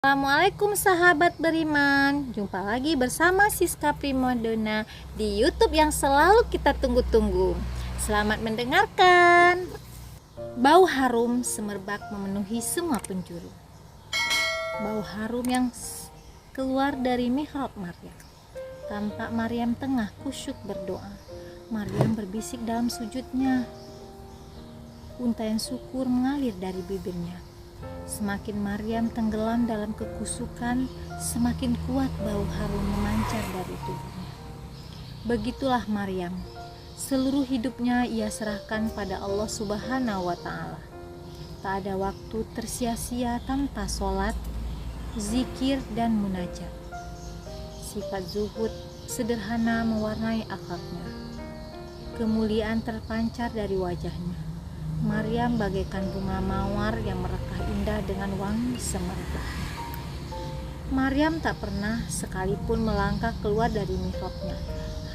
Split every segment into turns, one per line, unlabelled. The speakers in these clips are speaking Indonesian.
Assalamualaikum sahabat beriman. Jumpa lagi bersama Siska Primadona di YouTube yang selalu kita tunggu-tunggu. Selamat mendengarkan. Bau harum semerbak memenuhi semua penjuru. Bau harum yang keluar dari mihrab Maryam. Tampak Maryam tengah khusyuk berdoa. Maryam berbisik dalam sujudnya. Untayan syukur mengalir dari bibirnya. Semakin Maryam tenggelam dalam kekusukan, semakin kuat bau harum memancar dari tubuhnya. Begitulah Maryam. Seluruh hidupnya ia serahkan pada Allah Subhanahu wa Ta'ala. Tak ada waktu tersia-sia tanpa sholat, zikir, dan munajat. Sifat zuhud sederhana mewarnai akhlaknya. Kemuliaan terpancar dari wajahnya. Maryam bagaikan bunga mawar yang merekah indah dengan wangi semerbak. Maryam tak pernah sekalipun melangkah keluar dari mihrabnya.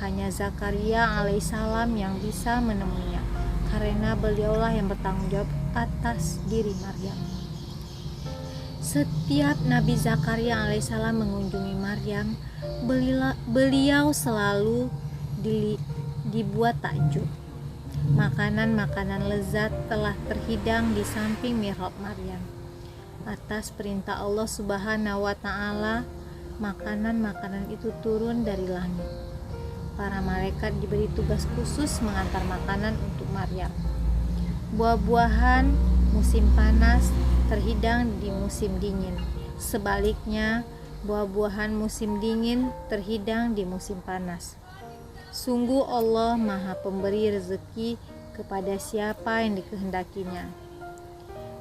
Hanya Zakaria alaihissalam yang bisa menemuinya, karena beliaulah yang bertanggung jawab atas diri Maryam. Setiap Nabi Zakaria alaihissalam mengunjungi Maryam, beliau selalu dibuat takjub. Makanan-makanan lezat telah terhidang di samping mihrab Maryam. Atas perintah Allah Subhanahu wa Ta'ala, makanan-makanan itu turun dari langit. Para malaikat diberi tugas khusus mengantar makanan untuk Maryam. Buah-buahan musim panas terhidang di musim dingin. Sebaliknya, buah-buahan musim dingin terhidang di musim panas. Sungguh Allah Maha Pemberi rezeki kepada siapa yang dikehendakinya.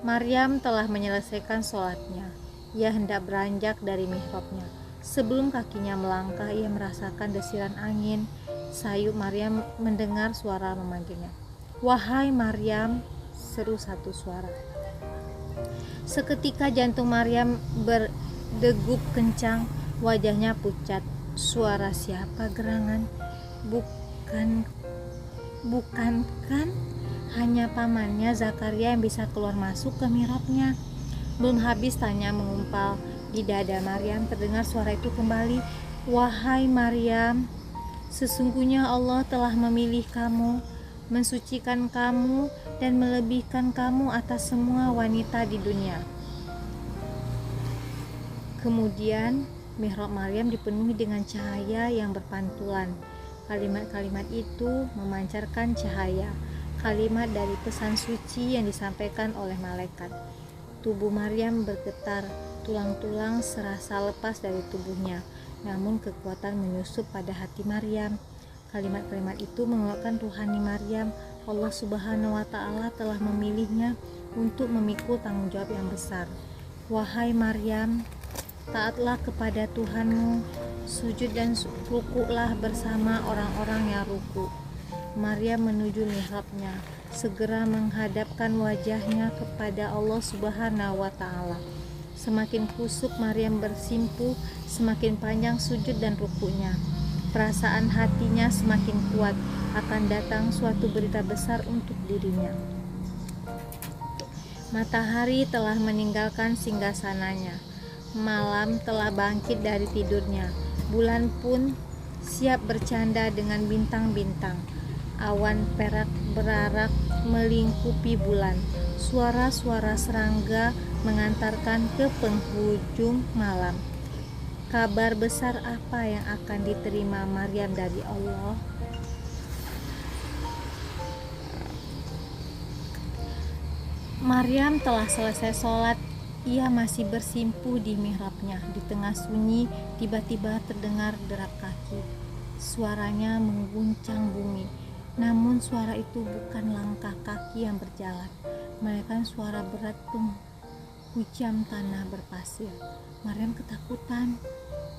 Maryam telah menyelesaikan sholatnya. Ia hendak beranjak dari mihrabnya. Sebelum kakinya melangkah, ia merasakan desiran angin. Sayu Maryam mendengar suara memanggilnya. "Wahai Maryam," seru satu suara. Seketika jantung Maryam berdegup kencang, wajahnya pucat. Suara siapa gerangan? Bukan kan hanya pamannya Zakaria yang bisa keluar masuk ke mihrabnya. Belum habis tanya mengumpal, di dada Maryam terdengar suara itu kembali. "Wahai Maryam, sesungguhnya Allah telah memilih kamu, mensucikan kamu, dan melebihkan kamu atas semua wanita di dunia." Kemudian mihrab Maryam dipenuhi dengan cahaya yang berpantulan. Kalimat-kalimat itu memancarkan cahaya, kalimat dari pesan suci yang disampaikan oleh malaikat. Tubuh Maryam bergetar, tulang-tulang serasa lepas dari tubuhnya, namun kekuatan menyusup pada hati Maryam. Kalimat-kalimat itu menguatkan ruhani Maryam. Allah Subhanahu wa Ta'ala telah memilihnya untuk memikul tanggung jawab yang besar. "Wahai Maryam, taatlah kepada Tuhanmu, sujud dan rukuklah bersama orang-orang yang ruku." Maryam menuju mihrabnya, segera menghadapkan wajahnya kepada Allah Subhanahu wa Ta'ala. Semakin kusuk Maryam bersimpuh, semakin panjang sujud dan rukuknya. Perasaan hatinya semakin kuat, akan datang suatu berita besar untuk dirinya. Matahari telah meninggalkan singgasananya. Malam telah bangkit dari tidurnya. Bulan pun siap bercanda dengan bintang-bintang. Awan perak berarak melingkupi bulan. Suara-suara serangga mengantarkan ke penghujung malam. Kabar besar apa yang akan diterima Maryam dari Allah? Maryam telah selesai sholat. Ia masih bersimpuh di mihrabnya. Di tengah sunyi, tiba-tiba terdengar derap kaki. Suaranya mengguncang bumi. Namun suara itu bukan langkah kaki yang berjalan, melainkan suara berat penghujam tanah berpasir. Maryam ketakutan.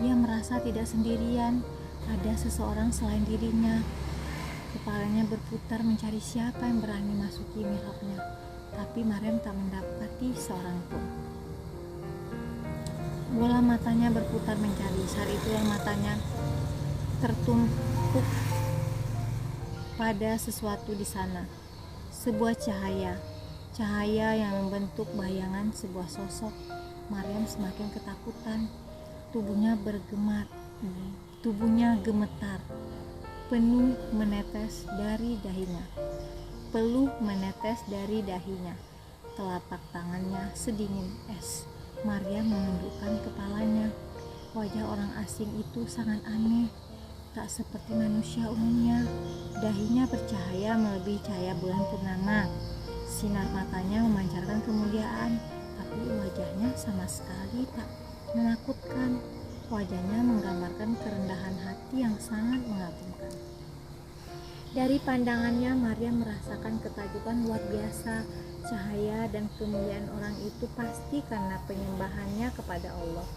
Ia merasa tidak sendirian. Ada seseorang selain dirinya. Kepalanya berputar mencari siapa yang berani masuki mihrabnya. Tapi Maryam tak mendapati seorang pun. Bola matanya berputar mencari. Saat itulah matanya tertumpuk pada sesuatu di sana. Sebuah cahaya yang membentuk bayangan sebuah sosok Maryam semakin ketakutan. Tubuhnya gemetar. Peluh menetes dari dahinya. Telapak tangannya sedingin es. Maryam menundukkan kepalanya. Wajah orang asing itu sangat aneh, tak seperti manusia umumnya. Dahinya bercahaya melebihi cahaya bulan purnama. Sinar matanya memancarkan kemuliaan, tapi wajahnya sama sekali tak menakutkan. Wajahnya menggambarkan kerendahan hati yang sangat mengagumkan. Dari pandangannya, Maryam merasakan ketajuban luar biasa. Cahaya dan kemuliaan orang itu pasti karena penyembahannya kepada Allah.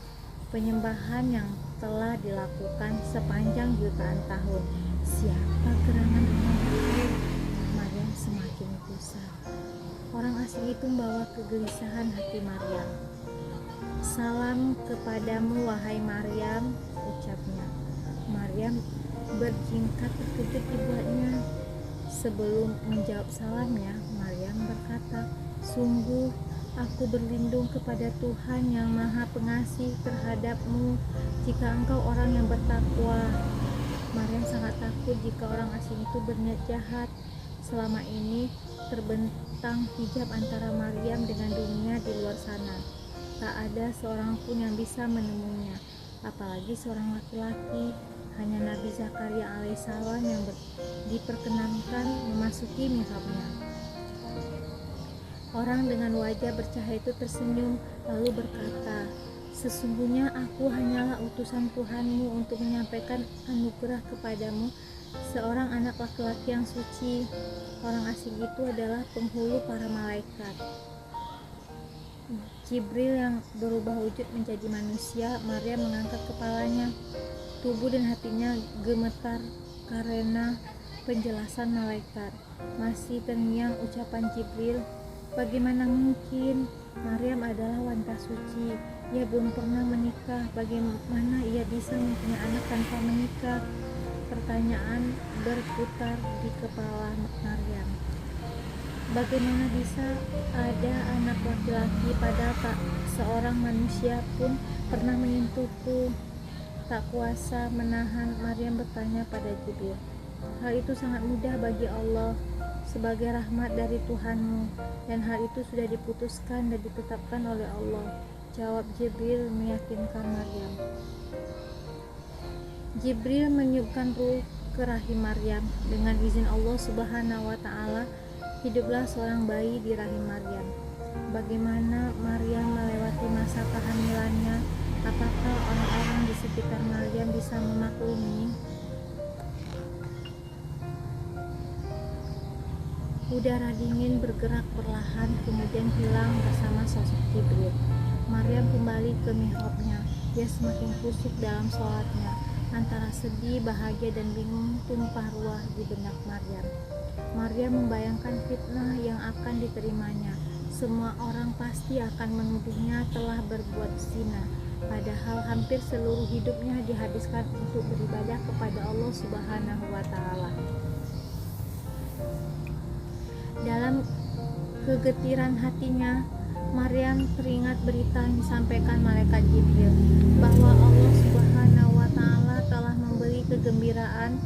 Penyembahan yang telah dilakukan sepanjang jutaan tahun. Siapa gerangan orang itu? Maryam semakin gusar. Orang asing itu membawa kegelisahan hati Maryam. Salam kepadamu wahai Maryam, ucapnya. Maryam berjingkat terkejut dibuatnya. Sebelum menjawab salamnya, Maryam berkata, "Sungguh aku berlindung kepada Tuhan yang Maha Pengasih terhadapmu jika engkau orang yang bertakwa." Maryam sangat takut jika orang asing itu berniat jahat. Selama ini terbentang hijab antara Maryam dengan dunia di luar sana. Tak ada seorang pun yang bisa menemuinya, apalagi seorang laki-laki. Hanya Nabi Zakaria alaihissalam yang diperkenankan memasuki mihrabnya. Orang dengan wajah bercahaya itu tersenyum lalu berkata, "Sesungguhnya aku hanyalah utusan Tuhanmu untuk menyampaikan anugerah kepadamu, seorang anak laki-laki yang suci." Orang asing itu adalah penghulu para malaikat. Jibril yang berubah wujud menjadi manusia. Maryam mengangkat kepalanya. Tubuh dan hatinya gemetar karena penjelasan malaikat. Masih terngiang ucapan Jibril, "Bagaimana mungkin? Maryam adalah wanita suci. Ia belum pernah menikah. Bagaimana ia bisa mempunyai anak tanpa menikah?" Pertanyaan berputar di kepala Maryam. Bagaimana bisa ada anak laki-laki padahal tak seorang manusia pun pernah menyentuhku? Tak kuasa menahan, Maryam bertanya pada Jibril, "Hal itu sangat mudah bagi Allah sebagai rahmat dari Tuhanmu, dan hal itu sudah diputuskan dan ditetapkan oleh Allah." Jawab Jibril meyakinkan Maryam. Jibril meniupkan ruh ke rahim Maryam. Dengan izin Allah Subhanahu wa Ta'ala, hiduplah seorang bayi di rahim Maryam. Bagaimana Maryam melewati masa kehamilannya? Apakah orang-orang di sekitar Maryam bisa memaklumi? Udara dingin bergerak perlahan, kemudian hilang bersama sosok Jibril. Maryam kembali ke mihrabnya. Dia semakin khusyuk dalam sholatnya. Antara sedih, bahagia, dan bingung tumpah ruah di benak Maryam. Maryam membayangkan fitnah yang akan diterimanya. Semua orang pasti akan menuduhnya telah berbuat zina, padahal hampir seluruh hidupnya dihabiskan untuk beribadah kepada Allah Subhanahu wa Ta'ala. Dalam kegetiran hatinya, Maryam teringat berita yang disampaikan malaikat Jibril bahwa Allah Subhanahu wa Ta'ala telah memberi kegembiraan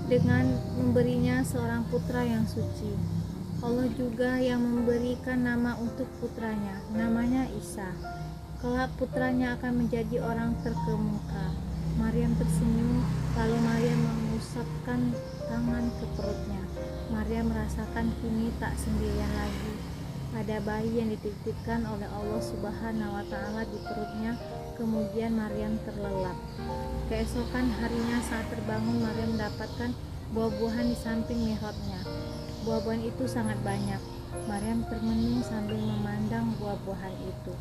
dengan memberinya seorang putra yang suci. Allah juga yang memberikan nama untuk putranya, namanya Isa. Kelak putranya akan menjadi orang terkemuka. Maryam tersenyum, lalu Maryam mengusapkan tangan ke perutnya. Maryam merasakan kini tak sendirian lagi. Ada bayi yang dititipkan oleh Allah Subhanahu wa Ta'ala di perutnya. Kemudian Maryam terlelap. Keesokan harinya saat terbangun, Maryam mendapatkan buah-buahan di samping mihrabnya. Buah-buahan itu sangat banyak. Maryam termenung sambil memandang buah-buahan itu.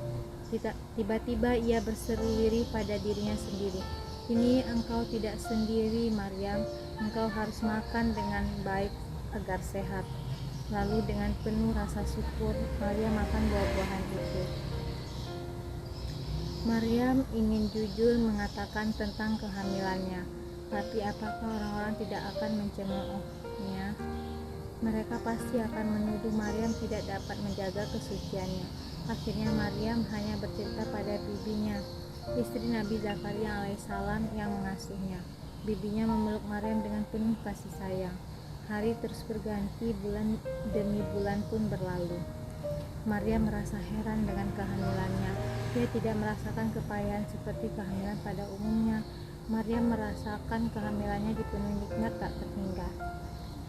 Tiba-tiba ia berseru lirih pada dirinya sendiri, "Ini engkau tidak sendiri, Maryam. Engkau harus makan dengan baik agar sehat." Lalu dengan penuh rasa syukur, Maryam makan buah-buahan itu. Maryam ingin jujur mengatakan tentang kehamilannya, tapi apakah orang-orang tidak akan mencemoohnya? Mereka pasti akan menuduh Maryam tidak dapat menjaga kesuciannya. Akhirnya Maryam hanya bercerita pada bibinya, istri Nabi Zakaria alaihissalam yang mengasuhnya. Bibinya memeluk Maryam dengan penuh kasih sayang. Hari terus berganti, bulan demi bulan pun berlalu. Maryam merasa heran dengan kehamilannya. Dia tidak merasakan kepayahan seperti kehamilan pada umumnya. Maryam merasakan kehamilannya dipenuhi nikmat tak terhingga.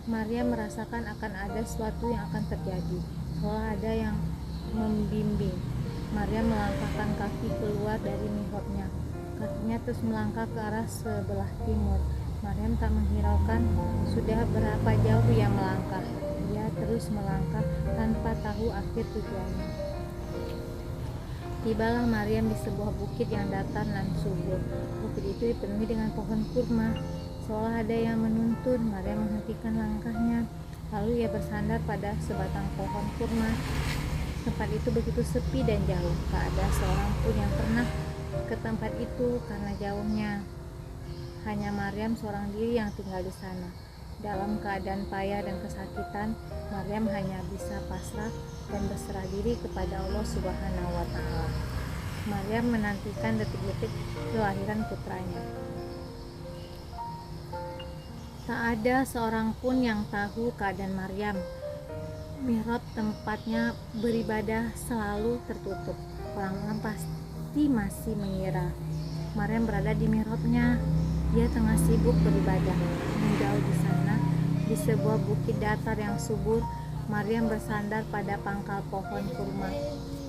Maryam merasakan akan ada sesuatu yang akan terjadi, seolah ada yang membimbing. Maryam melangkahkan kaki keluar dari mihrabnya. Kakinya terus melangkah ke arah sebelah timur. Maryam tak menghiraukan sudah berapa jauh ia melangkah. Ia terus melangkah tanpa tahu akhir tujuannya. Tibalah Maryam di sebuah bukit yang datar dan subur. Bukit itu dipenuhi dengan pohon kurma. Seolah ada yang menuntun, Maryam menghentikan langkahnya. Lalu ia bersandar pada sebatang pohon kurma. Tempat itu begitu sepi dan jauh. Tak ada seorang pun yang pernah ke tempat itu karena jauhnya. Hanya Maryam seorang diri yang tinggal di sana. Dalam keadaan payah dan kesakitan, Maryam hanya bisa pasrah dan berserah diri kepada Allah Subhanahu wa Ta'ala. Maryam menantikan detik-detik kelahiran putranya. Tak ada seorang pun yang tahu keadaan Maryam. Mihrab tempatnya beribadah selalu tertutup. Orang-orang pasti masih mengira Maryam berada di mihrabnya. Dia tengah sibuk beribadah. Menjauh di sana, di sebuah bukit datar yang subur, Maryam bersandar pada pangkal pohon kurma.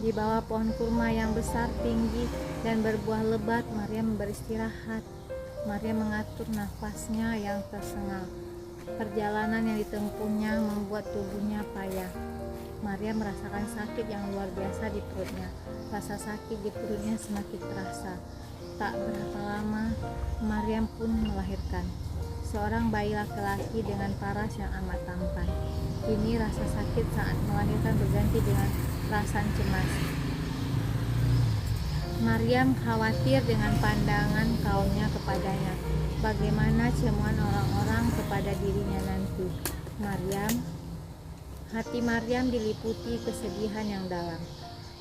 Di bawah pohon kurma yang besar, tinggi, dan berbuah lebat, Maryam beristirahat. Maryam mengatur nafasnya yang tersengal. Perjalanan yang ditempuhnya membuat tubuhnya payah. Maryam merasakan sakit yang luar biasa di perutnya. Rasa sakit di perutnya semakin terasa. Tak berapa lama, Maryam pun melahirkan seorang bayi laki-laki dengan paras yang amat tampan. Kini rasa sakit saat melahirkan berganti dengan perasaan cemas. Maryam khawatir dengan pandangan kaumnya kepadanya. Bagaimana cemuan orang-orang kepada dirinya nanti. Hati Maryam diliputi kesedihan yang dalam.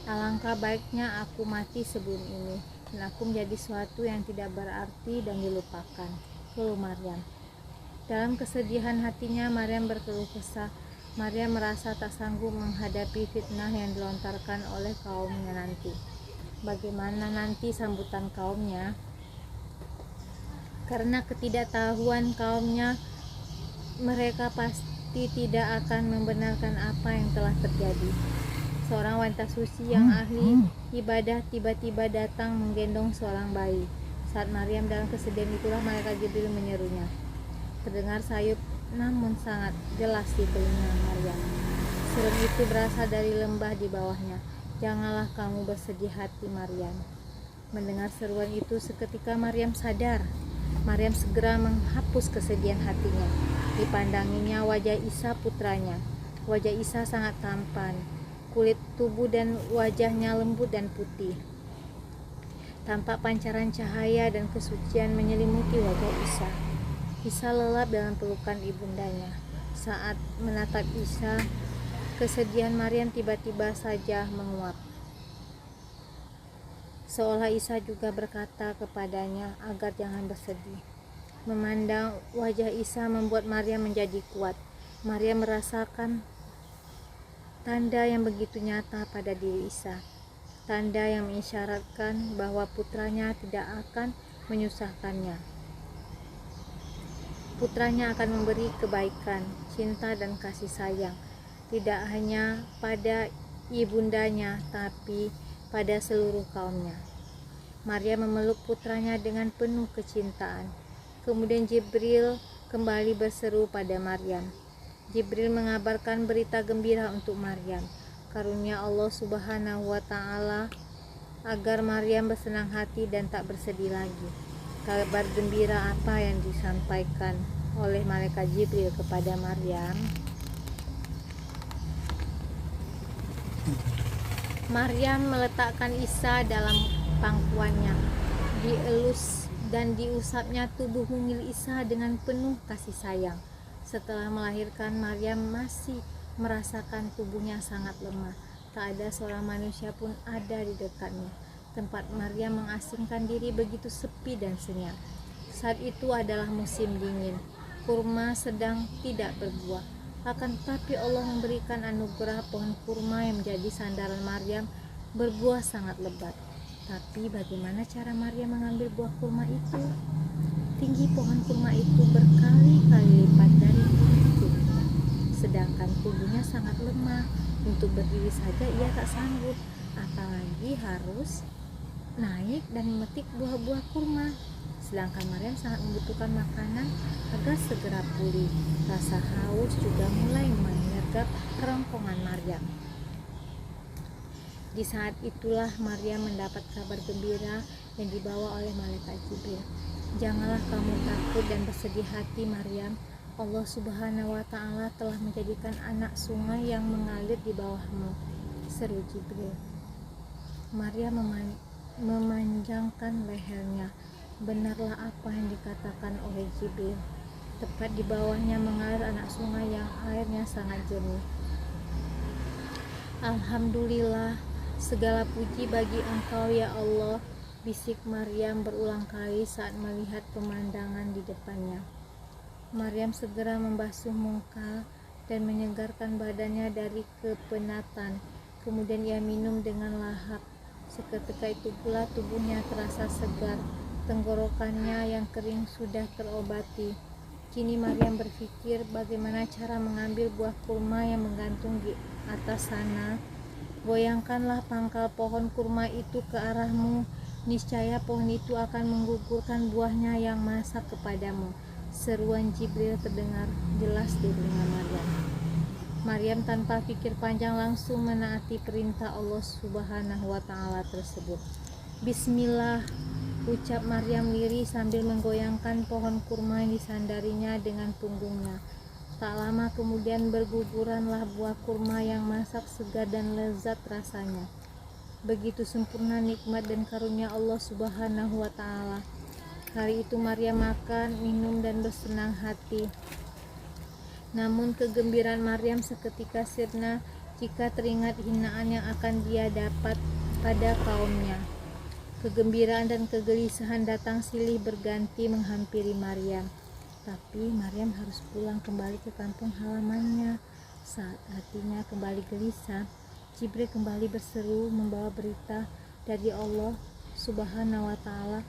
Alangkah baiknya aku mati sebelum ini, dan aku menjadi sesuatu yang tidak berarti dan dilupakan, keluh Maryam. Dalam kesedihan hatinya, Maryam berkeluh kesah. Maryam merasa tak sanggup menghadapi fitnah yang dilontarkan oleh kaumnya nanti. Bagaimana nanti sambutan kaumnya? Karena ketidaktahuan kaumnya, mereka pasti tidak akan membenarkan apa yang telah terjadi. Seorang wanita suci yang ahli ibadah tiba-tiba datang menggendong seorang bayi. Saat Maryam dalam kesedihan itulah malaikat Jibril menyerunya. Terdengar sayup namun sangat jelas di telinga Maryam. Seru itu berasal dari lembah di bawahnya. Janganlah kamu bersedih hati, Maryam. Mendengar seruan itu, seketika Maryam sadar. Maryam segera menghapus kesedihan hatinya. Dipandanginya wajah Isa putranya. Wajah Isa sangat tampan. Kulit tubuh dan wajahnya lembut dan putih. Tampak pancaran cahaya dan kesucian menyelimuti wajah Isa. Isa lelap dalam pelukan ibundanya. Saat menatap Isa, kesedihan Maryam tiba-tiba saja menguap. Seolah Isa juga berkata kepadanya agar jangan bersedih. Memandang wajah Isa membuat Maryam menjadi kuat. Maryam merasakan tanda yang begitu nyata pada diri Isa. Tanda yang mengisyaratkan bahwa putranya tidak akan menyusahkannya. Putranya akan memberi kebaikan, cinta dan kasih sayang. Tidak hanya pada ibundanya, tapi pada seluruh kaumnya. Maryam memeluk putranya dengan penuh kecintaan. Kemudian Jibril kembali berseru pada Maryam. Jibril mengabarkan berita gembira untuk Maryam, karunia Allah Subhanahu wa Ta'ala, agar Maryam bersenang hati dan tak bersedih lagi. Kabar gembira apa yang disampaikan oleh malaikat Jibril kepada Maryam? Maryam meletakkan Isa dalam pangkuannya, dielus dan diusapnya tubuh mungil Isa dengan penuh kasih sayang. Setelah melahirkan, Maryam masih merasakan tubuhnya sangat lemah. Tak ada seorang manusia pun ada di dekatnya. Tempat Maryam mengasingkan diri begitu sepi dan senyap. Saat itu adalah musim dingin. Kurma sedang tidak berbuah. Akan tetapi Allah memberikan anugerah pohon kurma yang menjadi sandaran Maryam berbuah sangat lebat. Tapi bagaimana cara Maryam mengambil buah kurma itu? Tinggi pohon kurma itu berkali-kali lipat dari tubuhnya. Sedangkan tubuhnya sangat lemah. Untuk berdiri saja ia tak sanggup, apalagi harus naik dan memetik buah-buah kurma. Sedangkan Maryam sangat membutuhkan makanan agar segera pulih. Rasa haus juga mulai menyergap kerongkongan Maryam. Di saat itulah Maryam mendapat kabar gembira yang dibawa oleh malaikat Jibril. Janganlah kamu takut dan bersedih hati, Maryam. Allah Subhanahu wa Ta'ala telah menjadikan anak sungai yang mengalir di bawahmu, seru Jibril. Maryam memanjangkan lehernya. Benarlah apa yang dikatakan oleh Jibril. Tepat di bawahnya mengalir anak sungai yang airnya sangat jernih. Alhamdulillah, segala puji bagi Engkau ya Allah, bisik Maryam berulang kali saat melihat pemandangan di depannya. Maryam segera membasuh muka dan menyegarkan badannya dari kepenatan. Kemudian ia minum dengan lahap. Seketika itu pula tubuhnya terasa segar. Tenggorokannya yang kering sudah terobati. Kini Maryam berpikir bagaimana cara mengambil buah kurma yang menggantung di atas sana. Goyangkanlah pangkal pohon kurma itu ke arahmu. Niscaya pohon itu akan menggugurkan buahnya yang masak kepadamu. Seruan Jibril terdengar jelas di telinga Maryam. Maryam tanpa pikir panjang langsung menaati perintah Allah Subhanahu wa Ta'ala tersebut. Bismillah, ucap Maryam lirih sambil menggoyangkan pohon kurma yang disandarinya dengan punggungnya. Tak lama kemudian berguguranlah buah kurma yang masak segar dan lezat rasanya. Begitu sempurna nikmat dan karunia Allah Subhanahu wa Ta'ala. Hari itu Maryam makan, minum dan bersenang hati. Namun kegembiraan Maryam seketika sirna jika teringat hinaan yang akan dia dapat pada kaumnya. Kegembiraan dan kegelisahan datang silih berganti menghampiri Maryam. Tapi Maryam harus pulang kembali ke kampung halamannya. Saat hatinya kembali gelisah, Jibril kembali berseru membawa berita dari Allah Subhanahu wa Ta'ala.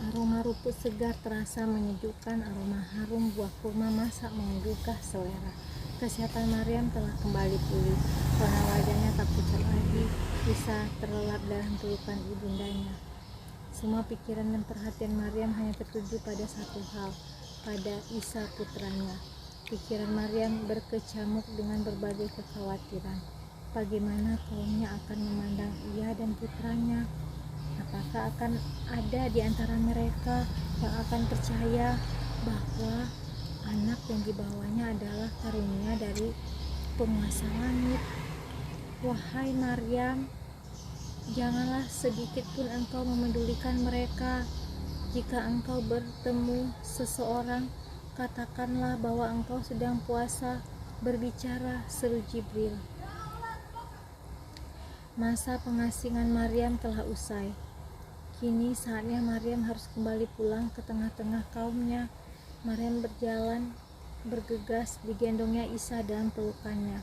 Aroma rumput segar terasa menyejukkan, aroma harum buah kurma masak menggugah selera. Kesehatan Maryam telah kembali pulih, warna wajahnya tak pucat lagi, bisa terlelap dalam pelukan ibundanya. Semua pikiran dan perhatian Maryam hanya tertuju pada satu hal, pada Isa putranya. Pikiran Maryam berkecamuk dengan berbagai kekhawatiran. Bagaimana kaumnya akan memandang ia dan putranya? Apakah akan ada di antara mereka yang akan percaya bahwa anak yang dibawanya adalah karunia dari penguasa langit? Wahai Maryam, janganlah sedikit pun engkau memedulikan mereka. Jika engkau bertemu seseorang, katakanlah bahwa engkau sedang puasa. Berbicara, seru Jibril. Masa pengasingan Maryam telah usai. Kini saatnya Maryam harus kembali pulang ke tengah-tengah kaumnya. Maryam berjalan bergegas, digendongnya Isa dalam pelukannya.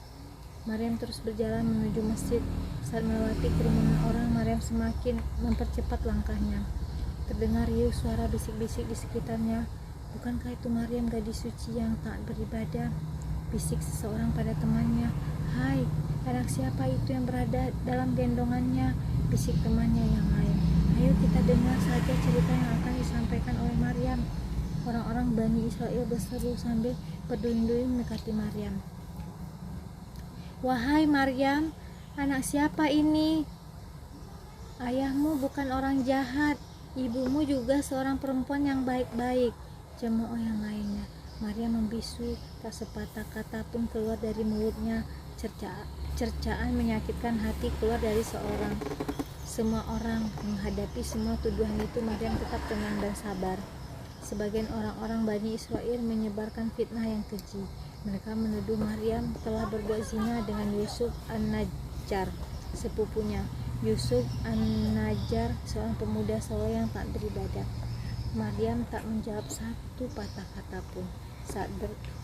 Maryam terus berjalan menuju masjid. Saat melewati kerumunan orang, Maryam semakin mempercepat langkahnya. Terdengar riuh suara bisik-bisik di sekitarnya. Bukankah itu Maryam, gadis suci yang taat beribadah? Bisik seseorang pada temannya. Hai, anak siapa itu yang berada dalam gendongannya? Bisik temannya yang lain. Ayo kita dengar saja cerita yang akan disampaikan oleh Maryam. Orang-orang Bani Israel berseru sambil berduyun-duyun mendekati Maryam. Wahai Maryam, anak siapa ini? Ayahmu bukan orang jahat, ibumu juga seorang perempuan yang baik-baik. Cemooh yang lainnya. Maryam membisu, tak sepatah kata pun keluar dari mulutnya. Cercaan menyakitkan hati keluar dari seorang semua orang menghadapi semua tuduhan itu, Maryam tetap tenang dan sabar. Sebagian orang-orang Bani Israel menyebarkan fitnah yang keji. Mereka menuduh Maryam telah berbuat zina dengan Yusuf An-Najjar, sepupunya. Yusuf An-Najjar seorang pemuda soleh yang tak beribadah. Maryam tak menjawab satu patah kata pun. Saat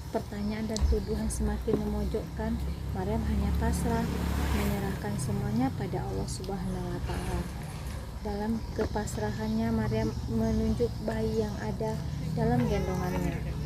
pertanyaan dan tuduhan semakin memojokkan, Maryam hanya pasrah, menyerahkan semuanya pada Allah Subhanahu wa Ta'ala. Dalam kepasrahannya, Maryam menunjuk bayi yang ada dalam gendongannya.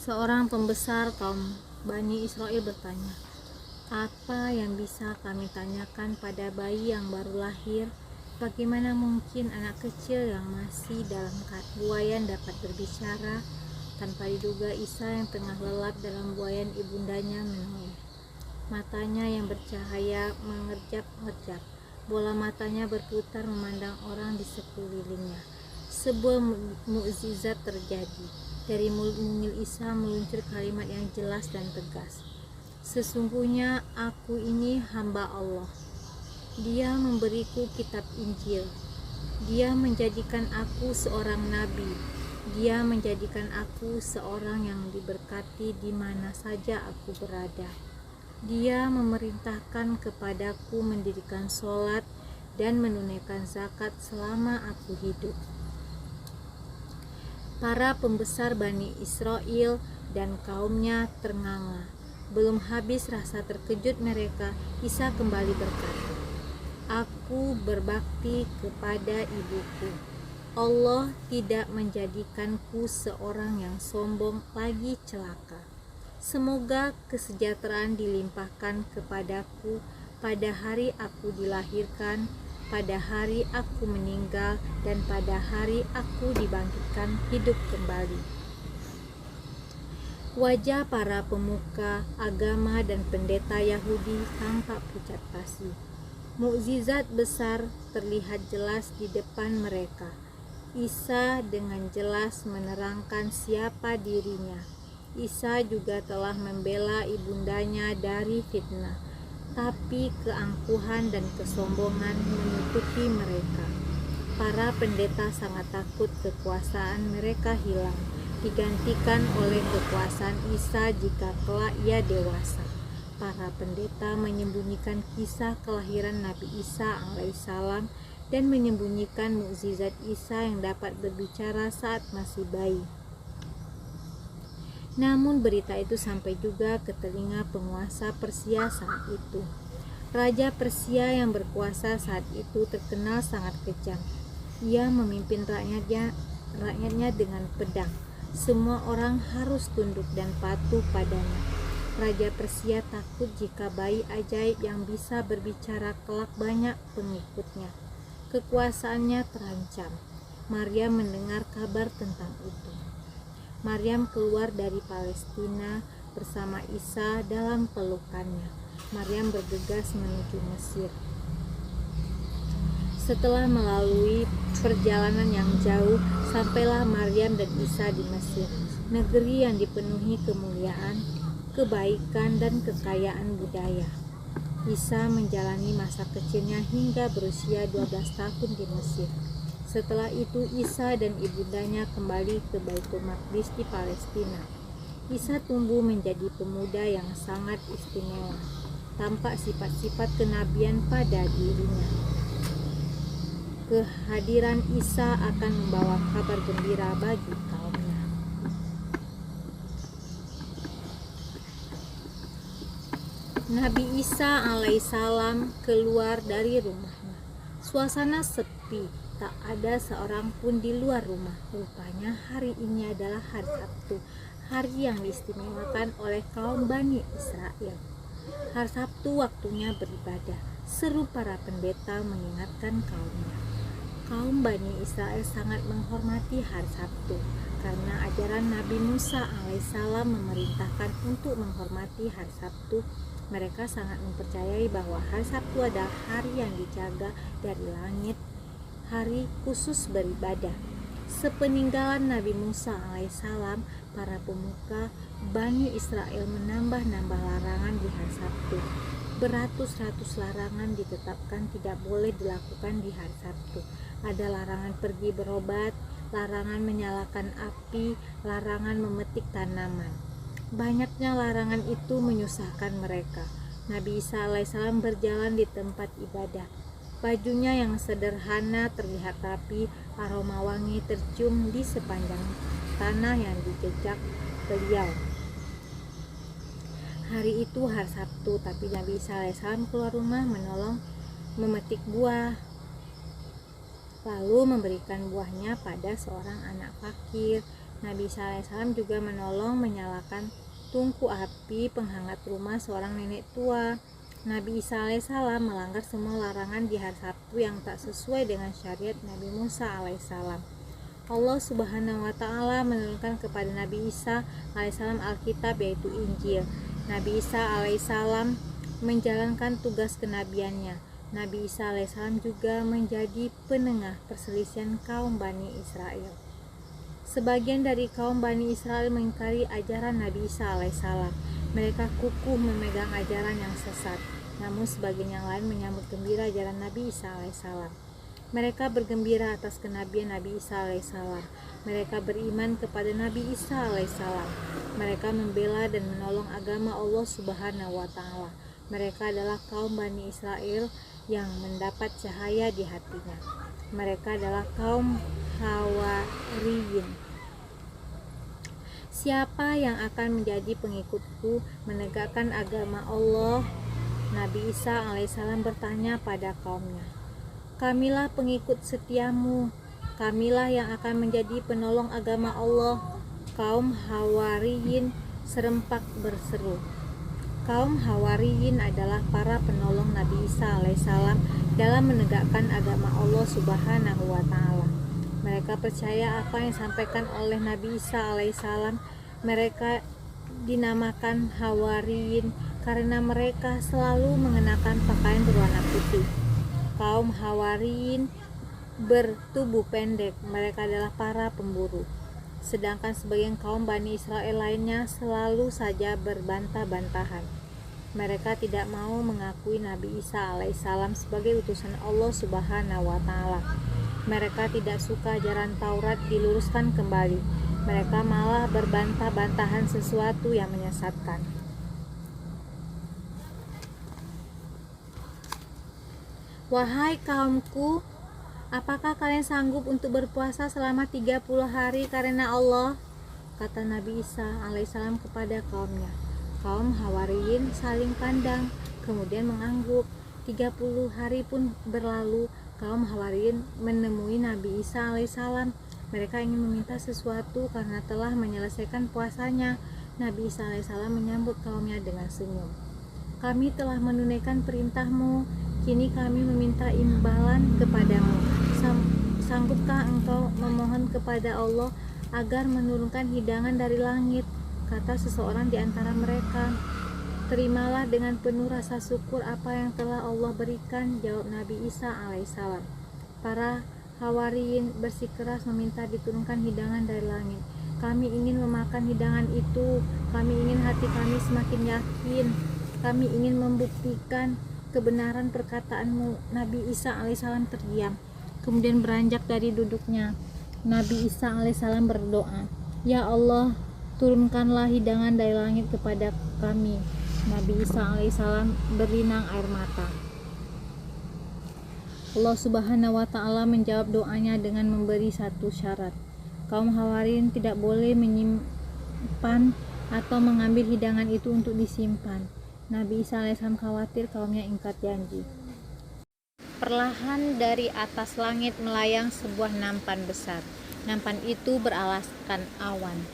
Seorang pembesar kaum Bani Israel bertanya, "Apa yang bisa kami tanyakan pada bayi yang baru lahir? Bagaimana mungkin anak kecil yang masih dalam buayan dapat berbicara?" Tanpa diduga, Isa yang tengah lelap dalam buayan ibundanya menoleh. Matanya yang bercahaya mengerjap-ngerjap. Bola matanya berputar memandang orang di sekelilingnya. Sebuah mukjizat terjadi. Dari mulut mungil Isa meluncur kalimat yang jelas dan tegas. "Sesungguhnya aku ini hamba Allah. Dia memberiku kitab Injil. Dia menjadikan aku seorang nabi. Dia menjadikan aku seorang yang diberkati di mana saja aku berada. Dia memerintahkan kepadaku mendirikan sholat dan menunaikan zakat selama aku hidup." Para pembesar Bani Israel dan kaumnya ternganga. Belum habis rasa terkejut mereka, Isa kembali berkata, "Aku berbakti kepada ibuku. Allah tidak menjadikanku seorang yang sombong lagi celaka. Semoga kesejahteraan dilimpahkan kepadaku pada hari aku dilahirkan, pada hari aku meninggal, dan pada hari aku dibangkitkan hidup kembali." Wajah para pemuka agama dan pendeta Yahudi tampak pucat pasi. Mukjizat besar terlihat jelas di depan mereka. Isa dengan jelas menerangkan siapa dirinya. Isa juga telah membela ibundanya dari fitnah. Tapi keangkuhan dan kesombongan menutupi mereka. Para pendeta sangat takut kekuasaan mereka hilang, digantikan oleh kekuasaan Isa jika kelak ia dewasa. Para pendeta menyembunyikan kisah kelahiran Nabi Isa alaihissalam dan menyembunyikan mukjizat Isa yang dapat berbicara saat masih bayi. Namun berita itu sampai juga ke telinga penguasa Persia saat itu. Raja Persia yang berkuasa saat itu terkenal sangat kejam. Ia memimpin rakyatnya dengan pedang. Semua orang harus tunduk dan patuh padanya. Raja Persia takut jika bayi ajaib yang bisa berbicara kelak banyak pengikutnya. Kekuasaannya terancam. Maryam mendengar kabar tentang itu. Maryam keluar dari Palestina bersama Isa dalam pelukannya. Maryam bergegas menuju Mesir. Setelah melalui perjalanan yang jauh, sampailah Maryam dan Isa di Mesir, negeri yang dipenuhi kemuliaan, kebaikan, dan kekayaan budaya. Isa menjalani masa kecilnya hingga berusia 12 tahun di Mesir. Setelah itu Isa dan ibundanya kembali ke Baitul Maqdis di Palestina. Isa tumbuh menjadi pemuda yang sangat istimewa. Tampak sifat-sifat kenabian pada dirinya. Kehadiran Isa akan membawa kabar gembira bagi kaumnya. Nabi Isa alaihissalam keluar dari rumahnya. Suasana sepi. Tak ada seorang pun di luar rumah. Rupanya hari ini adalah hari Sabtu, hari yang diistimewakan oleh kaum Bani Israel. Hari Sabtu waktunya beribadah. Seru para pendeta mengingatkan kaumnya. Kaum Bani Israel sangat menghormati hari Sabtu karena ajaran Nabi Musa alaihissalam memerintahkan untuk menghormati hari Sabtu. Mereka sangat mempercayai bahwa hari Sabtu adalah hari yang dijaga dari langit, hari khusus beribadah. Sepeninggalan Nabi Musa alaihissalam, para pemuka Bani Israel menambah-nambah larangan di hari Sabtu. Beratus-ratus larangan ditetapkan tidak boleh dilakukan di hari Sabtu. Ada larangan pergi berobat, larangan menyalakan api, larangan memetik tanaman. Banyaknya larangan itu menyusahkan mereka. Nabi Isa alaihissalam berjalan di tempat ibadah. Bajunya yang sederhana terlihat rapi, aroma wangi tercium di sepanjang tanah yang dijejak beliau. Hari itu hari Sabtu, tapi Nabi Isa alaihissalam keluar rumah menolong memetik buah, lalu memberikan buahnya pada seorang anak fakir. Nabi Isa alaihissalam juga menolong menyalakan tungku api penghangat rumah seorang nenek tua. Nabi Isa alaihissalam melanggar semua larangan di hari Sabtu yang tak sesuai dengan syariat Nabi Musa alaihissalam. Allah Subhanahu wa Ta'ala menurunkan kepada Nabi Isa alaihissalam Alkitab, yaitu Injil. Nabi Isa alaihissalam menjalankan tugas kenabiannya. Nabi Isa alaihissalam juga menjadi penengah perselisihan kaum Bani Israel. Sebagian dari kaum Bani Israel mengingkari ajaran Nabi Isa alaihissalam. Mereka kukuh memegang ajaran yang sesat. Namun sebagian yang lain menyambut gembira ajaran Nabi Isa alaihissalam. Mereka bergembira atas kenabian Nabi Isa alaihissalam. Mereka beriman kepada Nabi Isa alaihissalam. Mereka membela dan menolong agama Allah Subhanahu wa Ta'ala. Mereka adalah kaum Bani Israel yang mendapat cahaya di hatinya. Mereka adalah kaum Hawariyin. Siapa yang akan menjadi pengikutku menegakkan agama Allah? Nabi Isa alaihissalam bertanya pada kaumnya. Kamilah pengikut setiamu, kamilah yang akan menjadi penolong agama Allah. Kaum Hawariyin serempak berseru. Kaum Hawariyin adalah para penolong Nabi Isa alaihissalam dalam menegakkan agama Allah Subhanahu wa Ta'ala. Mereka percaya apa yang disampaikan oleh Nabi Isa alaihissalam. Mereka dinamakan Hawariyin karena mereka selalu mengenakan pakaian berwarna putih. Kaum Hawariyin bertubuh pendek, mereka adalah para pemburu. Sedangkan sebagian kaum Bani Israel lainnya selalu saja berbantah-bantahan. Mereka tidak mau mengakui Nabi Isa alaihissalam sebagai utusan Allah Subhanahu wa Ta'ala. Mereka tidak suka ajaran Taurat diluruskan kembali. Mereka malah berbantah-bantahan sesuatu yang menyesatkan. Wahai kaumku, apakah kalian sanggup untuk berpuasa selama 30 hari karena Allah? Kata Nabi Isa alaihissalam kepada kaumnya. Kaum Hawariyin saling pandang, kemudian mengangguk. 30 hari pun berlalu, kaum Hawariyin menemui Nabi Isa alaihissalam. Mereka ingin meminta sesuatu karena telah menyelesaikan puasanya. Nabi Isa alaihissalam menyambut kaumnya dengan senyum. Kami telah menunaikan perintahmu. Kini kami meminta imbalan kepadamu. Sanggupkah engkau memohon kepada Allah agar menurunkan hidangan dari langit? Kata seseorang di antara mereka. Terimalah dengan penuh rasa syukur apa yang telah Allah berikan, jawab Nabi Isa alaihissalam. Para Hawariyin bersikeras meminta diturunkan hidangan dari langit. Kami ingin memakan hidangan itu. Kami ingin hati kami semakin yakin. Kami ingin membuktikan kebenaran perkataanmu. Nabi Isa alaihissalam terdiam, kemudian beranjak dari duduknya. Nabi Isa alaihissalam berdoa, Ya Allah, turunkanlah hidangan dari langit kepada kami. Nabi Isa alaihissalam berlinang air mata. Allah Subhanahu wa Ta'ala menjawab doanya dengan memberi satu syarat. Kaum Hawariyin tidak boleh menyimpan atau mengambil hidangan itu untuk disimpan. Nabi Isa alaihissalam khawatir kaumnya ingkar janji. Perlahan dari atas langit melayang sebuah nampan besar. Nampan itu beralaskan awan.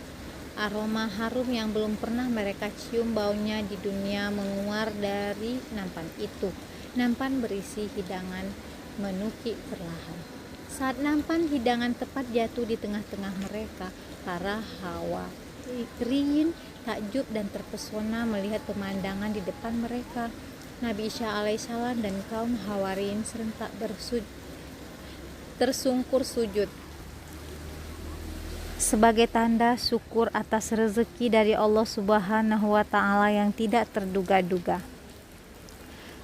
Aroma harum yang belum pernah mereka cium baunya di dunia menguar dari nampan itu. Nampan berisi hidangan menukik perlahan. Saat nampan hidangan tepat jatuh di tengah-tengah mereka, para Hawariyin takjub dan terpesona melihat pemandangan di depan mereka. Nabi Isa alaihissalam dan kaum Hawariyin serentak tersungkur sujud sebagai tanda syukur atas rezeki dari Allah Subhanahu wa Ta'ala yang tidak terduga-duga.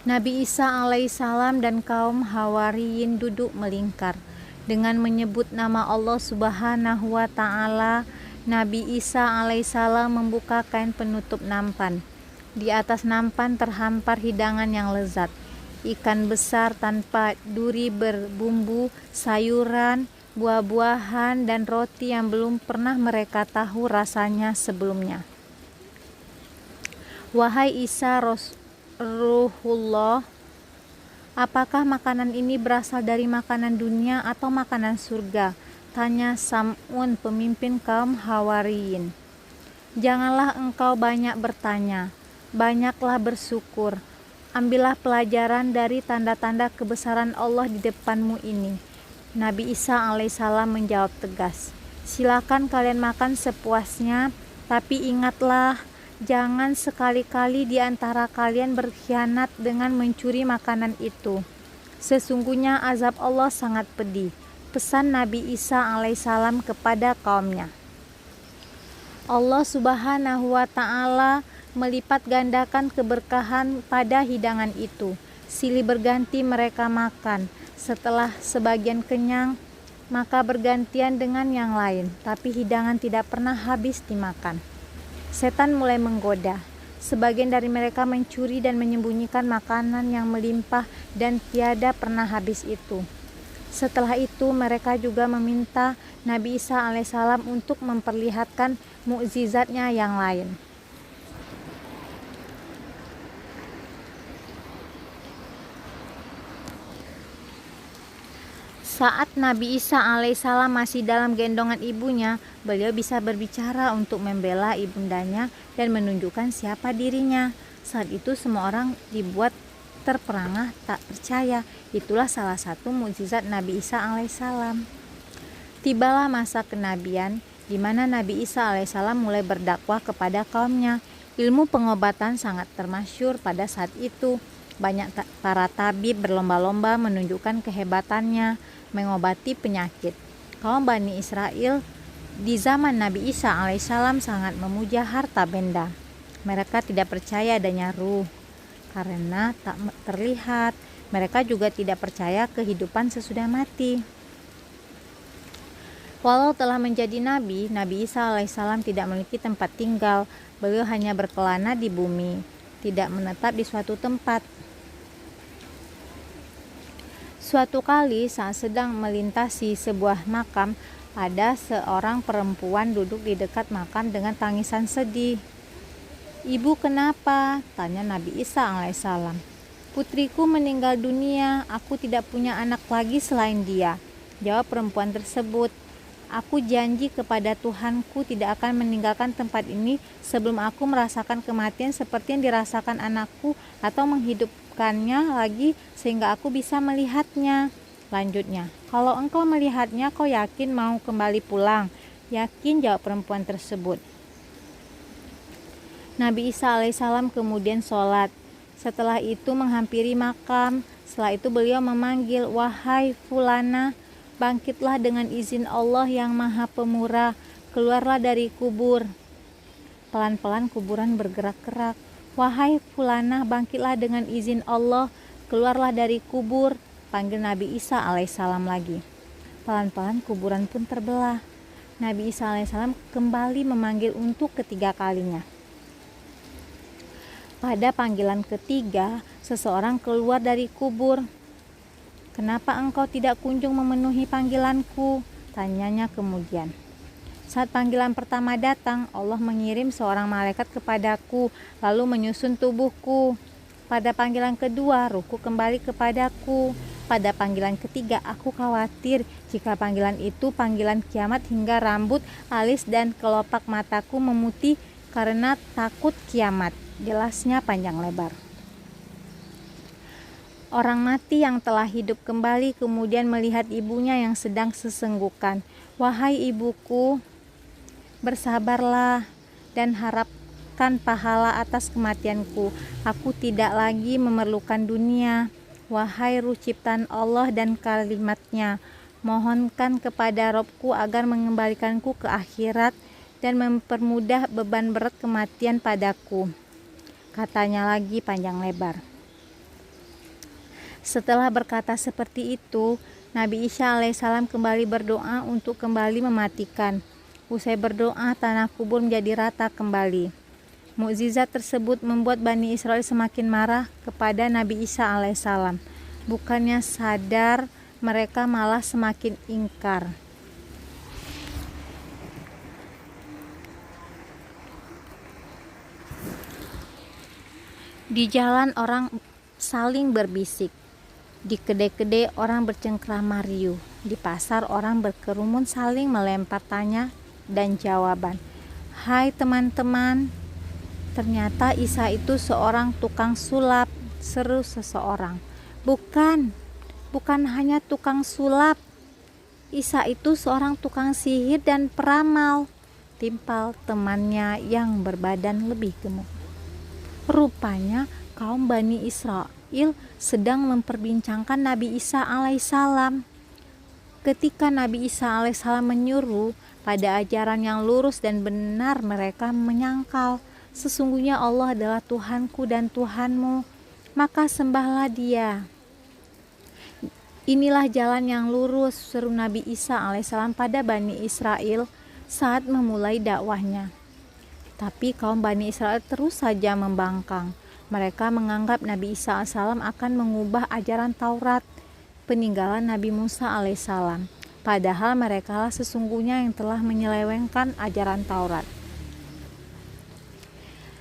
Nabi Isa alaihissalam dan kaum Hawariyin duduk melingkar dengan menyebut nama Allah Subhanahu wa Ta'ala. Nabi Isa alaihissalam membuka kain penutup nampan. Di atas nampan terhampar hidangan yang lezat. Ikan besar tanpa duri berbumbu, sayuran, buah-buahan, dan roti yang belum pernah mereka tahu rasanya sebelumnya. Wahai Isa Ruhullah, apakah makanan ini berasal dari makanan dunia atau makanan surga? tanya Sam'un, pemimpin kaum Hawariyin, "Janganlah engkau banyak bertanya, banyaklah bersyukur. Ambillah pelajaran dari tanda-tanda kebesaran Allah di depanmu ini." Nabi Isa alaihissalam menjawab tegas, "Silakan kalian makan sepuasnya, tapi ingatlah, jangan sekali-kali di antara kalian berkhianat dengan mencuri makanan itu. Sesungguhnya azab Allah sangat pedih." Pesan Nabi Isa alaihissalam kepada kaumnya. Allah Subhanahu wa Ta'ala melipat gandakan keberkahan pada hidangan itu. Silih berganti mereka makan. Setelah sebagian kenyang, maka bergantian dengan yang lain, tapi hidangan tidak pernah habis dimakan. Setan mulai menggoda. Sebagian dari mereka mencuri dan menyembunyikan makanan yang melimpah dan tiada pernah habis itu. Setelah itu mereka juga meminta Nabi Isa alaihissalam untuk memperlihatkan mukjizatnya yang lain. Saat Nabi Isa alaihissalam masih dalam gendongan ibunya, beliau bisa berbicara untuk membela ibundanya dan menunjukkan siapa dirinya. Saat itu semua orang dibuat terperangah tak percaya. Itulah salah satu mukjizat Nabi Isa alaihissalam. Tibalah masa kenabian di mana Nabi Isa alaihissalam mulai berdakwah kepada kaumnya. Ilmu pengobatan sangat termasyhur pada saat itu. Banyak para tabib berlomba-lomba menunjukkan kehebatannya mengobati penyakit. Kaum Bani Israel di zaman Nabi Isa alaihissalam sangat memuja harta benda. Mereka tidak percaya adanya ruh karena tak terlihat. Mereka juga tidak percaya kehidupan sesudah mati. Walau telah menjadi nabi, Nabi Isa alaihissalam tidak memiliki tempat tinggal. Beliau hanya berkelana di bumi, tidak menetap di suatu tempat. Suatu kali saat sedang melintasi sebuah makam, ada seorang perempuan duduk di dekat makam dengan tangisan sedih. "Ibu, kenapa?" tanya Nabi Isa alaihissalam. "Putriku meninggal dunia, aku tidak punya anak lagi selain dia," jawab perempuan tersebut. "Aku janji kepada Tuhanku tidak akan meninggalkan tempat ini sebelum aku merasakan kematian seperti yang dirasakan anakku atau menghidupkannya lagi sehingga aku bisa melihatnya." Lanjutnya, "Kalau engkau melihatnya, kau yakin mau kembali pulang?" "Yakin," jawab perempuan tersebut. Nabi Isa alaihissalam kemudian sholat. Setelah itu menghampiri makam. Setelah itu beliau memanggil, "Wahai fulana, bangkitlah dengan izin Allah yang maha pemurah. Keluarlah dari kubur." Pelan-pelan kuburan bergerak-gerak. "Wahai fulana, bangkitlah dengan izin Allah. Keluarlah dari kubur." Panggil Nabi Isa alaihissalam lagi. Pelan-pelan kuburan pun terbelah. Nabi Isa alaihissalam kembali memanggil untuk ketiga kalinya. Pada panggilan ketiga, seseorang keluar dari kubur. "Kenapa engkau tidak kunjung memenuhi panggilanku?" tanyanya kemudian. "Saat panggilan pertama datang, Allah mengirim seorang malaikat kepadaku, lalu menyusun tubuhku. Pada panggilan kedua, ruhku kembali kepadaku. Pada panggilan ketiga, aku khawatir jika panggilan itu panggilan kiamat hingga rambut, alis, dan kelopak mataku memutih karena takut kiamat." Jelasnya panjang lebar. Orang mati yang telah hidup kembali kemudian melihat ibunya yang sedang sesenggukan. "Wahai ibuku, bersabarlah dan harapkan pahala atas kematianku. Aku tidak lagi memerlukan dunia. Wahai ruh ciptaan Allah dan kalimatnya, mohonkan kepada Robku agar mengembalikanku ke akhirat dan mempermudah beban berat kematian padaku." Katanya lagi panjang lebar. Setelah berkata seperti itu, Nabi Isa alaihissalam kembali berdoa untuk kembali mematikan. Usai berdoa, tanah kubur menjadi rata kembali. Mukjizat tersebut membuat Bani Israel semakin marah kepada Nabi Isa alaihissalam. Bukannya sadar, mereka malah semakin ingkar. Di jalan orang saling berbisik. Di kedai-kedai orang bercengkrama riuh. Di pasar orang berkerumun saling melempar tanya dan jawaban. "Hai teman-teman, ternyata Isa itu seorang tukang sulap," seru seseorang. Bukan hanya tukang sulap. Isa itu seorang tukang sihir dan peramal," timpal temannya yang berbadan lebih gemuk. Rupanya kaum Bani Israel sedang memperbincangkan Nabi Isa alaihissalam. Ketika Nabi Isa alaihissalam menyuruh pada ajaran yang lurus dan benar, mereka menyangkal, "Sesungguhnya Allah adalah Tuhanku dan Tuhanmu, maka sembahlah Dia. Inilah jalan yang lurus," seru Nabi Isa alaihissalam pada Bani Israel saat memulai dakwahnya. Tapi kaum Bani Israel terus saja membangkang. Mereka menganggap Nabi Isa alaihissalam akan mengubah ajaran Taurat, peninggalan Nabi Musa alaihissalam. Padahal merekalah sesungguhnya yang telah menyelewengkan ajaran Taurat.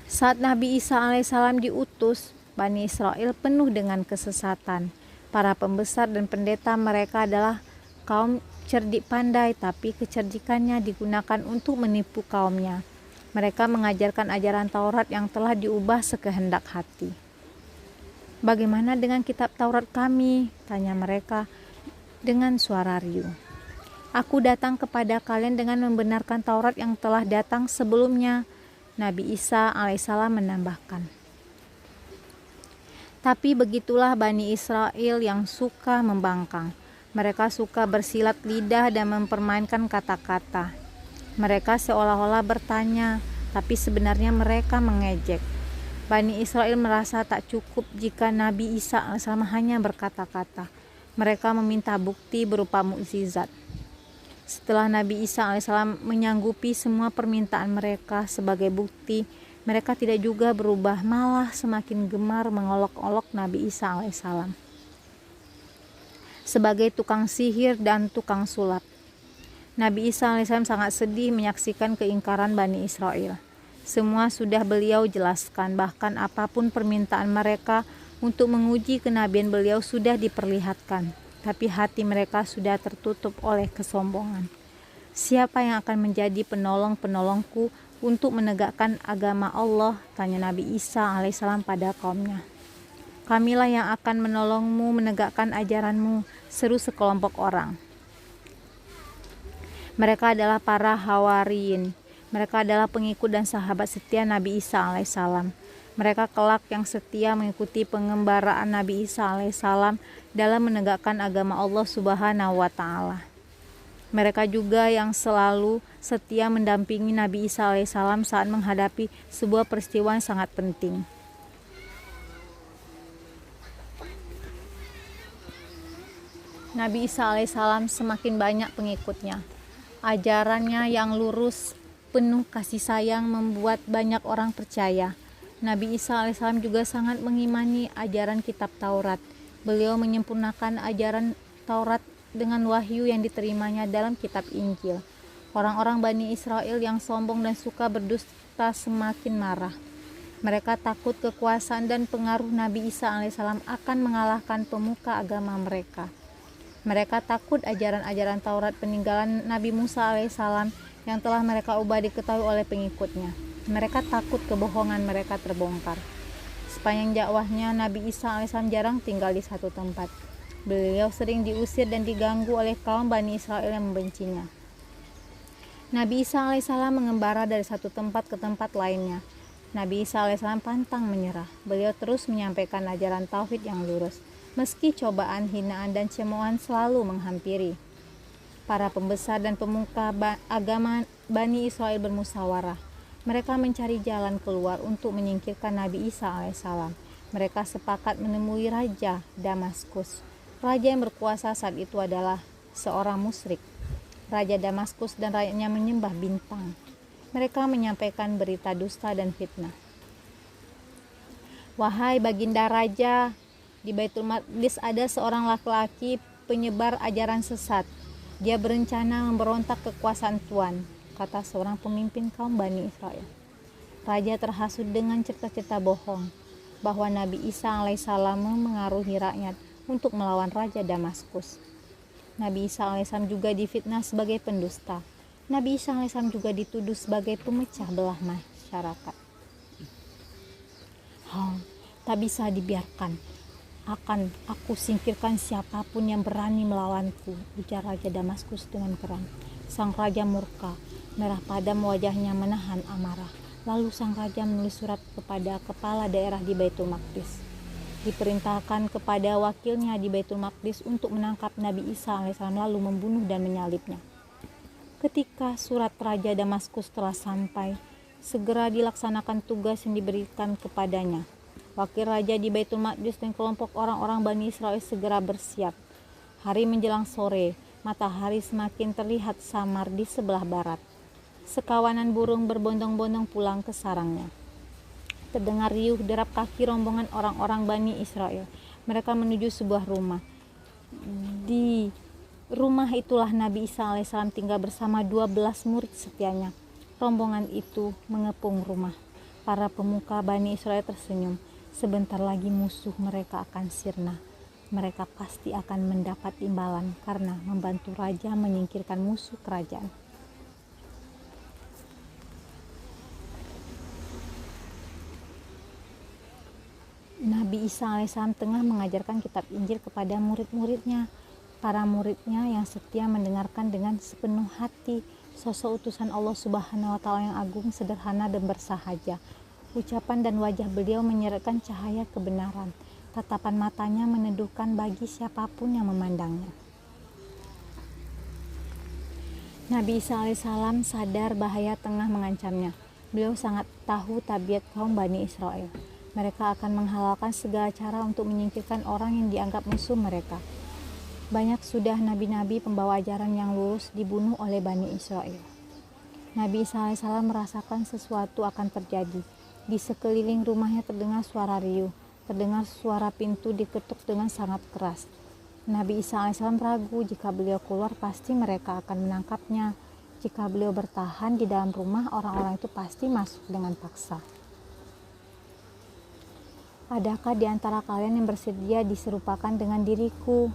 Saat Nabi Isa alaihissalam diutus, Bani Israel penuh dengan kesesatan. Para pembesar dan pendeta mereka adalah kaum cerdik pandai, tapi kecerdikannya digunakan untuk menipu kaumnya. Mereka mengajarkan ajaran Taurat yang telah diubah sekehendak hati. "Bagaimana dengan kitab Taurat kami?" tanya mereka dengan suara riuh. "Aku datang kepada kalian dengan membenarkan Taurat yang telah datang sebelumnya," Nabi Isa alaihissalam menambahkan. Tapi begitulah Bani Israel yang suka membangkang. Mereka suka bersilat lidah dan mempermainkan kata-kata. Mereka seolah-olah bertanya, tapi sebenarnya mereka mengejek. Bani Israel merasa tak cukup jika Nabi Isa alaihissalam hanya berkata-kata. Mereka meminta bukti berupa mukjizat. Setelah Nabi Isa alaihissalam menyanggupi semua permintaan mereka sebagai bukti, mereka tidak juga berubah, malah semakin gemar mengolok-olok Nabi Isa alaihissalam sebagai tukang sihir dan tukang sulap. Nabi Isa alaihissalam sangat sedih menyaksikan keingkaran Bani Israel. Semua sudah beliau jelaskan, bahkan apapun permintaan mereka untuk menguji kenabian beliau sudah diperlihatkan. Tapi hati mereka sudah tertutup oleh kesombongan. "Siapa yang akan menjadi penolong-penolongku untuk menegakkan agama Allah?" tanya Nabi Isa alaihissalam pada kaumnya. "Kamilah yang akan menolongmu menegakkan ajaranmu," seru sekelompok orang. Mereka adalah para Hawariyin. Mereka adalah pengikut dan sahabat setia Nabi Isa alaihissalam. Mereka kelak yang setia mengikuti pengembaraan Nabi Isa alaihissalam dalam menegakkan agama Allah Subhanahu wa Ta'ala. Mereka juga yang selalu setia mendampingi Nabi Isa alaihissalam saat menghadapi sebuah peristiwa yang sangat penting. Nabi Isa alaihissalam semakin banyak pengikutnya. Ajarannya yang lurus, penuh kasih sayang membuat banyak orang percaya. Nabi Isa alaihissalam juga sangat mengimani ajaran kitab Taurat. Beliau menyempurnakan ajaran Taurat dengan wahyu yang diterimanya dalam kitab Injil. Orang-orang Bani Israel yang sombong dan suka berdusta semakin marah. Mereka takut kekuasaan dan pengaruh Nabi Isa alaihissalam akan mengalahkan pemuka agama mereka. Mereka takut ajaran-ajaran Taurat peninggalan Nabi Musa alaihissalam yang telah mereka ubah diketahui oleh pengikutnya. Mereka takut kebohongan mereka terbongkar. Sepanjang dakwahnya, Nabi Isa alaihissalam jarang tinggal di satu tempat. Beliau sering diusir dan diganggu oleh kaum Bani Israel yang membencinya. Nabi Isa alaihissalam mengembara dari satu tempat ke tempat lainnya. Nabi Isa alaihissalam pantang menyerah. Beliau terus menyampaikan ajaran tauhid yang lurus, meski cobaan, hinaan, dan cemoohan selalu menghampiri. Para pembesar dan pemuka agama Bani Israel bermusyawarah. Mereka mencari jalan keluar untuk menyingkirkan Nabi Isa alaihissalam. Mereka sepakat menemui Raja Damaskus. Raja yang berkuasa saat itu adalah seorang musyrik. Raja Damaskus dan rakyatnya menyembah bintang. Mereka menyampaikan berita dusta dan fitnah. "Wahai baginda raja, di Baitul Maqdis ada seorang laki-laki penyebar ajaran sesat. Dia berencana memberontak kekuasaan Tuhan," kata seorang pemimpin kaum Bani Israel. Raja terhasut dengan cerita-cerita bohong bahwa Nabi Isa alaihissalam mengaruhi rakyat untuk melawan Raja Damaskus. Nabi Isa alaihissalam juga difitnah sebagai pendusta. Nabi Isa alaihissalam juga dituduh sebagai pemecah belah masyarakat. Tak bisa dibiarkan. Akan aku singkirkan siapapun yang berani melawanku, ujar Raja Damaskus dengan geram. Sang raja murka, merah padam wajahnya menahan amarah. Lalu sang raja menulis surat kepada kepala daerah di Baitul Maqdis. Diperintahkan kepada wakilnya di Baitul Maqdis untuk menangkap Nabi Isa alaihissalam lalu membunuh dan menyalibnya. Ketika surat Raja Damaskus telah sampai, segera dilaksanakan tugas yang diberikan kepadanya. Wakil raja di Baitul Maqdis dan kelompok orang-orang Bani Israel segera bersiap. Hari menjelang sore, matahari semakin terlihat samar di sebelah barat. Sekawanan burung berbondong-bondong pulang ke sarangnya. Terdengar riuh derap kaki rombongan orang-orang Bani Israel. Mereka menuju sebuah rumah. Di rumah itulah Nabi Isa alaihissalam tinggal bersama 12 murid setianya. Rombongan itu mengepung rumah. Para pemuka Bani Israel tersenyum. Sebentar lagi musuh mereka akan sirna. Mereka pasti akan mendapat imbalan karena membantu raja menyingkirkan musuh kerajaan. Nabi Isa alaihissalam tengah mengajarkan kitab Injil kepada murid-muridnya. Para muridnya yang setia mendengarkan dengan sepenuh hati. Sosok utusan Allah Subhanahu wa Ta'ala yang agung, sederhana dan bersahaja. Ucapan dan wajah beliau menyerahkan cahaya kebenaran. Tatapan matanya meneduhkan bagi siapapun yang memandangnya. Nabi Isa alaihissalam sadar bahaya tengah mengancamnya. Beliau sangat tahu tabiat kaum Bani Israel. Mereka akan menghalalkan segala cara untuk menyingkirkan orang yang dianggap musuh mereka. Banyak sudah nabi-nabi pembawa ajaran yang lurus dibunuh oleh Bani Israel. Nabi Isa alaihissalam merasakan sesuatu akan terjadi. Di sekeliling rumahnya terdengar suara riuh, terdengar suara pintu diketuk dengan sangat keras. Nabi Isa alaihissalam ragu jika beliau keluar pasti mereka akan menangkapnya. Jika beliau bertahan di dalam rumah, orang-orang itu pasti masuk dengan paksa. Adakah di antara kalian yang bersedia diserupakan dengan diriku?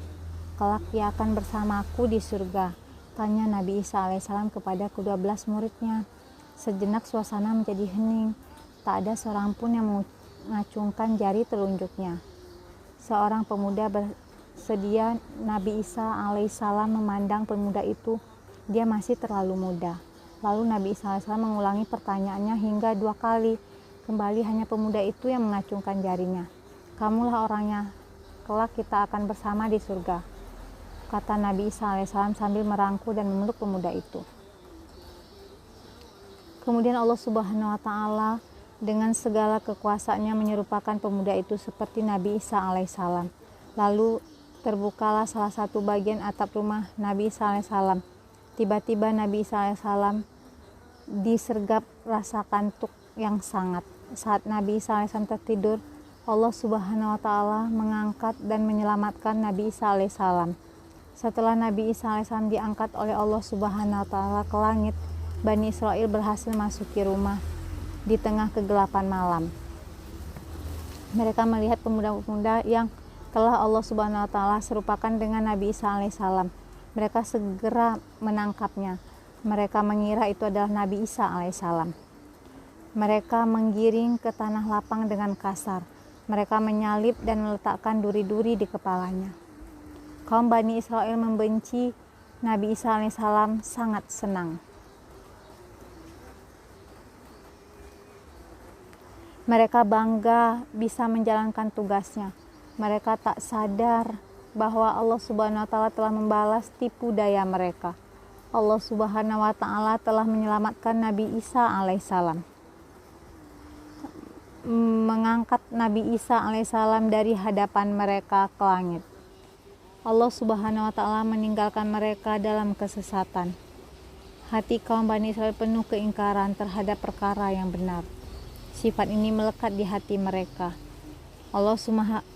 Kelak ia akan bersamaku di surga, tanya Nabi Isa alaihissalam kepada ke-12 muridnya. Sejenak suasana menjadi hening. Tak ada seorang pun yang mengacungkan jari telunjuknya. Seorang pemuda bersedia. Nabi Isa alaihissalam memandang pemuda itu. Dia masih terlalu muda. Lalu Nabi Isa alaihissalam mengulangi pertanyaannya hingga 2 kali. Kembali hanya pemuda itu yang mengacungkan jarinya. Kamulah orangnya, kelak kita akan bersama di surga, kata Nabi Isa alaihissalam sambil merangkul dan memeluk pemuda itu. Kemudian Allah Subhanahu wa Ta'ala dengan segala kekuasaannya menyerupakan pemuda itu seperti Nabi Isa alaihissalam. Lalu terbukalah salah satu bagian atap rumah Nabi Isa alaihissalam. Tiba-tiba Nabi Isa alaihissalam disergap rasa kantuk yang sangat. Saat Nabi Isa alaihissalam tertidur, Allah Subhanahu wa Ta'ala mengangkat dan menyelamatkan Nabi Isa alaihissalam. Setelah Nabi Isa alaihissalam diangkat oleh Allah Subhanahu wa Ta'ala ke langit, Bani Israel berhasil masuki rumah di tengah kegelapan malam. Mereka melihat pemuda-pemuda yang telah Allah Subhanahu wa Ta'ala serupakan dengan Nabi Isa alaihissalam. Mereka segera menangkapnya. Mereka mengira itu adalah Nabi Isa alaihissalam. Mereka menggiring ke tanah lapang dengan kasar. Mereka menyalib dan meletakkan duri-duri di kepalanya. Kaum Bani Israel membenci Nabi Isa alaihissalam sangat senang. Mereka bangga bisa menjalankan tugasnya. Mereka tak sadar bahwa Allah Subhanahu wa Ta'ala telah membalas tipu daya mereka. Allah Subhanahu wa Ta'ala telah menyelamatkan Nabi Isa alaihissalam, mengangkat Nabi Isa alaihissalam dari hadapan mereka ke langit. Allah Subhanahu wa Ta'ala meninggalkan mereka dalam kesesatan. Hati kaum Bani Israel penuh keingkaran terhadap perkara yang benar. Sifat ini melekat di hati mereka.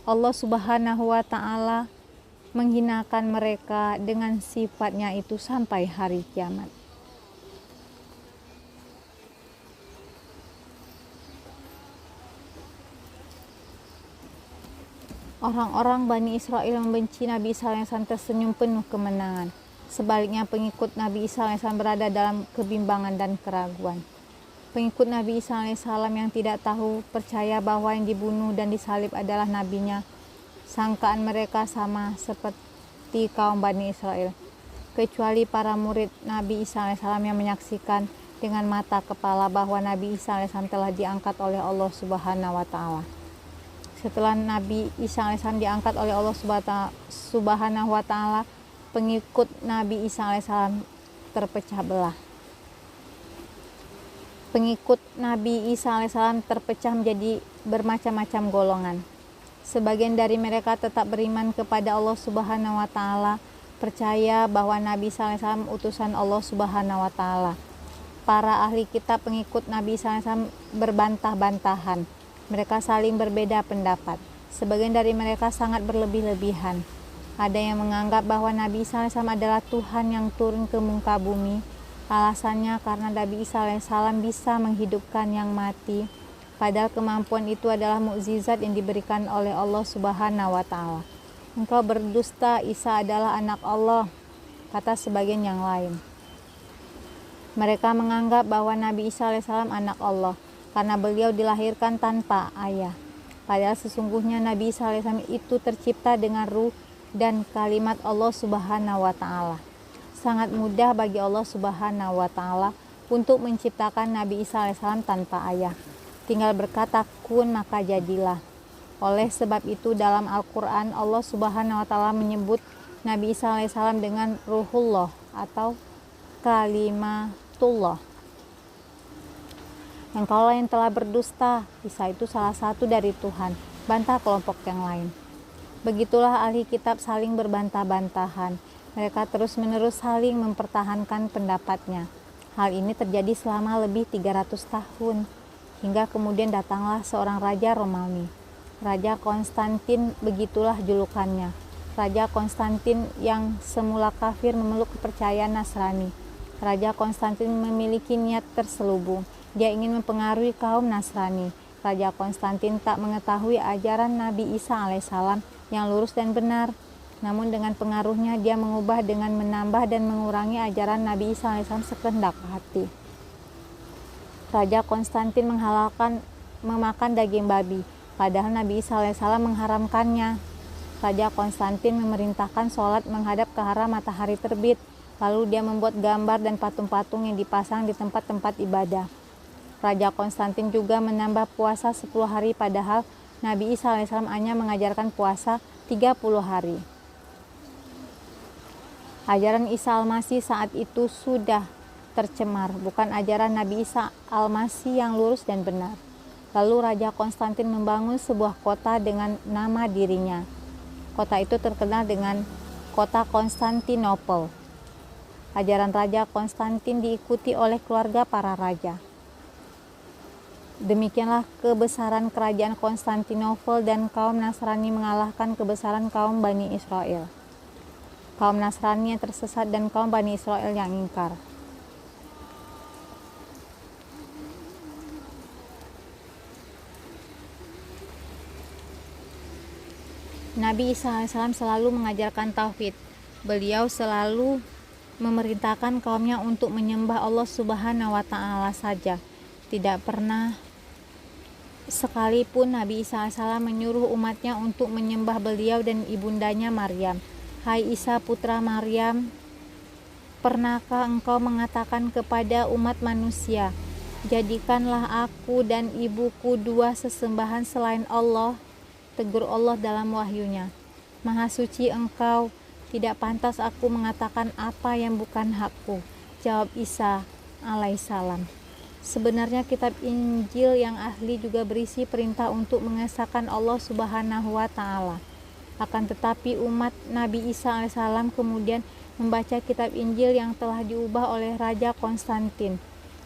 Allah Subhanahu wa Ta'ala menghinakan mereka dengan sifatnya itu sampai hari kiamat. Orang-orang Bani Israel membenci Nabi Isa AS tersenyum penuh kemenangan. Sebaliknya pengikut Nabi Isa AS berada dalam kebimbangan dan keraguan. Pengikut Nabi Isa AS yang tidak tahu percaya bahwa yang dibunuh dan disalib adalah nabinya. Sangkaan mereka sama seperti kaum Bani Israel, kecuali para murid Nabi Isa AS yang menyaksikan dengan mata kepala bahwa Nabi Isa AS telah diangkat oleh Allah Subhanahu wa Ta'ala. Setelah Nabi Isa AS diangkat oleh Allah Subhanahu wa Ta'ala, pengikut Nabi Isa AS terpecah belah. Pengikut Nabi Isa AS terpecah menjadi bermacam-macam golongan. Sebagian dari mereka tetap beriman kepada Allah Subhanahu wa Ta'ala, percaya bahwa Nabi Isa AS utusan Allah Subhanahu wa Ta'ala. Para ahli kitab pengikut Nabi Isa AS berbantah-bantahan. Mereka saling berbeda pendapat. Sebagian dari mereka sangat berlebih-lebihan. Ada yang menganggap bahwa Nabi Isa AS adalah Tuhan yang turun ke muka bumi. Alasannya karena Nabi Isa AS bisa menghidupkan yang mati. Padahal kemampuan itu adalah mukjizat yang diberikan oleh Allah Subhanahu wa Ta'ala. Engkau berdusta, Isa adalah anak Allah, kata sebagian yang lain. Mereka menganggap bahwa Nabi Isa AS anak Allah karena beliau dilahirkan tanpa ayah. Padahal sesungguhnya Nabi Isa AS itu tercipta dengan ruh dan kalimat Allah Subhanahu wa Ta'ala. Sangat mudah bagi Allah Subhanahu wa Ta'ala untuk menciptakan Nabi Isa AS tanpa ayah. Tinggal berkata kun maka jadilah. Oleh sebab itu dalam Al-Quran Allah Subhanahu wa Ta'ala menyebut Nabi Isa AS dengan Ruhullah atau Kalimatullah. Engkaulah yang telah berdusta, Isa itu salah satu dari Tuhan, bantah kelompok yang lain. Begitulah ahli kitab saling berbantah-bantahan. Mereka terus-menerus saling mempertahankan pendapatnya. Hal ini terjadi selama lebih 300 tahun, hingga kemudian datanglah seorang raja Romawi. Raja Konstantin, begitulah julukannya. Raja Konstantin yang semula kafir memeluk kepercayaan Nasrani. Raja Konstantin memiliki niat terselubung. Dia ingin mempengaruhi kaum Nasrani. Raja Konstantin tak mengetahui ajaran Nabi Isa alaihissalam yang lurus dan benar. Namun dengan pengaruhnya dia mengubah dengan menambah dan mengurangi ajaran Nabi Isa alaihissalam sekehendak hati. Raja Konstantin menghalalkan memakan daging babi, padahal Nabi Isa alaihissalam mengharamkannya. Raja Konstantin memerintahkan sholat menghadap ke arah matahari terbit. Lalu dia membuat gambar dan patung-patung yang dipasang di tempat-tempat ibadah. Raja Konstantin juga menambah puasa 10 hari padahal Nabi Isa alaihissalam hanya mengajarkan puasa 30 hari. Ajaran Isa Al-Masih saat itu sudah tercemar, bukan ajaran Nabi Isa Al-Masih yang lurus dan benar. Lalu Raja Konstantin membangun sebuah kota dengan nama dirinya. Kota itu terkenal dengan kota Konstantinopel. Ajaran Raja Konstantin diikuti oleh keluarga para raja. Demikianlah kebesaran kerajaan Konstantinopel dan kaum Nasrani mengalahkan kebesaran kaum Bani Israel. Kaum Nasrani yang tersesat dan kaum Bani Israel yang ingkar. Nabi Isa AS selalu mengajarkan tauhid. Beliau selalu memerintahkan kaumnya untuk menyembah Allah Subhanahu wa Ta'ala saja. Tidak pernah sekalipun Nabi Isa AS menyuruh umatnya untuk menyembah beliau dan ibundanya Maryam. Hai Isa putra Maryam, pernahkah engkau mengatakan kepada umat manusia, jadikanlah aku dan ibuku dua sesembahan selain Allah? Tegur Allah dalam wahyunya, Maha suci engkau, tidak pantas aku mengatakan apa yang bukan hakku. Jawab Isa alaihissalam. Sebenarnya kitab Injil yang asli juga berisi perintah untuk mengesahkan Allah Subhanahu wa Ta'ala. Akan tetapi umat Nabi Isa alaihissalam kemudian membaca kitab Injil yang telah diubah oleh Raja Konstantin.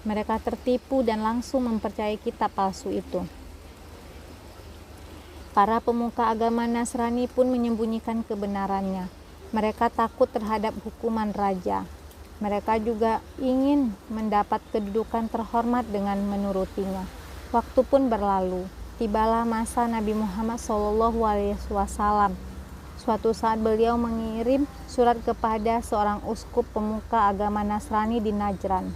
Mereka tertipu dan langsung mempercayai kitab palsu itu. Para pemuka agama Nasrani pun menyembunyikan kebenarannya. Mereka takut terhadap hukuman raja. Mereka juga ingin mendapat kedudukan terhormat dengan menurutinya. Waktu pun berlalu. tibalah masa Nabi Muhammad SAW. Suatu saat beliau mengirim surat kepada seorang uskup pemuka agama Nasrani di Najran.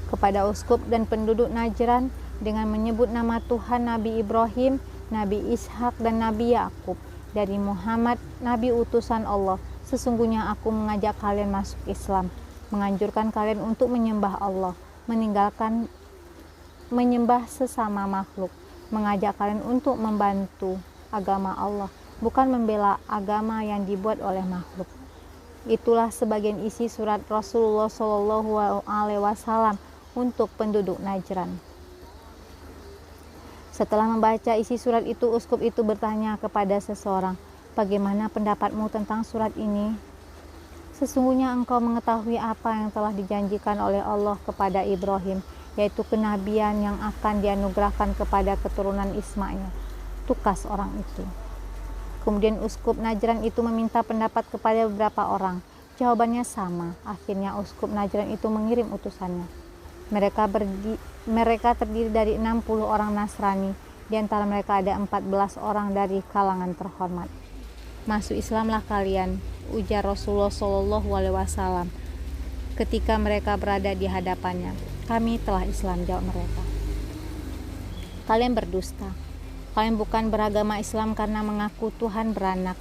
Kepada uskup dan penduduk Najran dengan menyebut nama Tuhan Nabi Ibrahim, Nabi Ishak dan Nabi Yakub. Dari Muhammad, Nabi utusan Allah. Sesungguhnya aku mengajak kalian masuk Islam, menganjurkan kalian untuk menyembah Allah, meninggalkan menyembah sesama makhluk, mengajak kalian untuk membantu agama Allah, bukan membela agama yang dibuat oleh makhluk. Itulah sebagian isi surat Rasulullah SAW untuk penduduk Najran. Setelah membaca isi surat itu, uskup itu bertanya kepada seseorang, "Bagaimana pendapatmu tentang surat ini? Sesungguhnya engkau mengetahui apa yang telah dijanjikan oleh Allah kepada Ibrahim, yaitu kenabian yang akan dianugerahkan kepada keturunan Ismail." Tukas orang itu. Kemudian uskup Najran itu meminta pendapat kepada beberapa orang. Jawabannya sama. Akhirnya uskup Najran itu mengirim utusannya. Mereka terdiri dari 60 orang Nasrani. Di antara mereka ada 14 orang dari kalangan terhormat. "Masuk Islamlah kalian," ujar Rasulullah SAW ketika mereka berada di hadapannya. "Kami telah Islam," jawab mereka. "Kalian berdusta. Kalian bukan beragama Islam karena mengaku Tuhan beranak,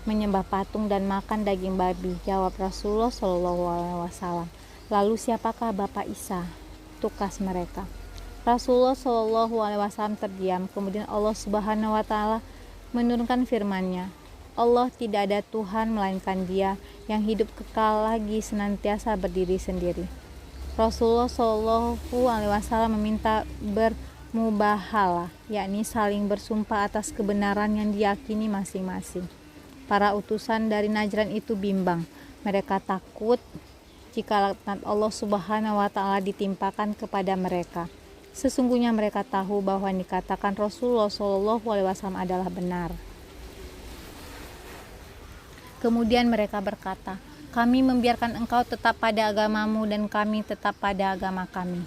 menyembah patung dan makan daging babi," jawab Rasulullah SAW. "Lalu siapakah Bapak Isa?" tukas mereka. Rasulullah SAW terdiam. Kemudian Allah Subhanahu wa Ta'ala menurunkan firman-Nya, "Allah tidak ada Tuhan melainkan Dia yang hidup kekal lagi senantiasa berdiri sendiri." Rasulullah SAW meminta bermubahalah, yakni saling bersumpah atas kebenaran yang diyakini masing-masing. Para utusan dari Najran itu bimbang. Mereka takut jika laknat Allah Subhanahu wa Ta'ala ditimpakan kepada mereka. Sesungguhnya mereka tahu bahwa yang dikatakan Rasulullah SAW adalah benar. Kemudian mereka berkata, "Kami membiarkan engkau tetap pada agamamu dan kami tetap pada agama kami."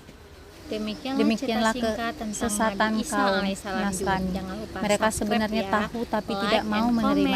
Demikianlah kesesatan kaum Nasrani. Mereka sebenarnya tahu tapi tidak mau menerima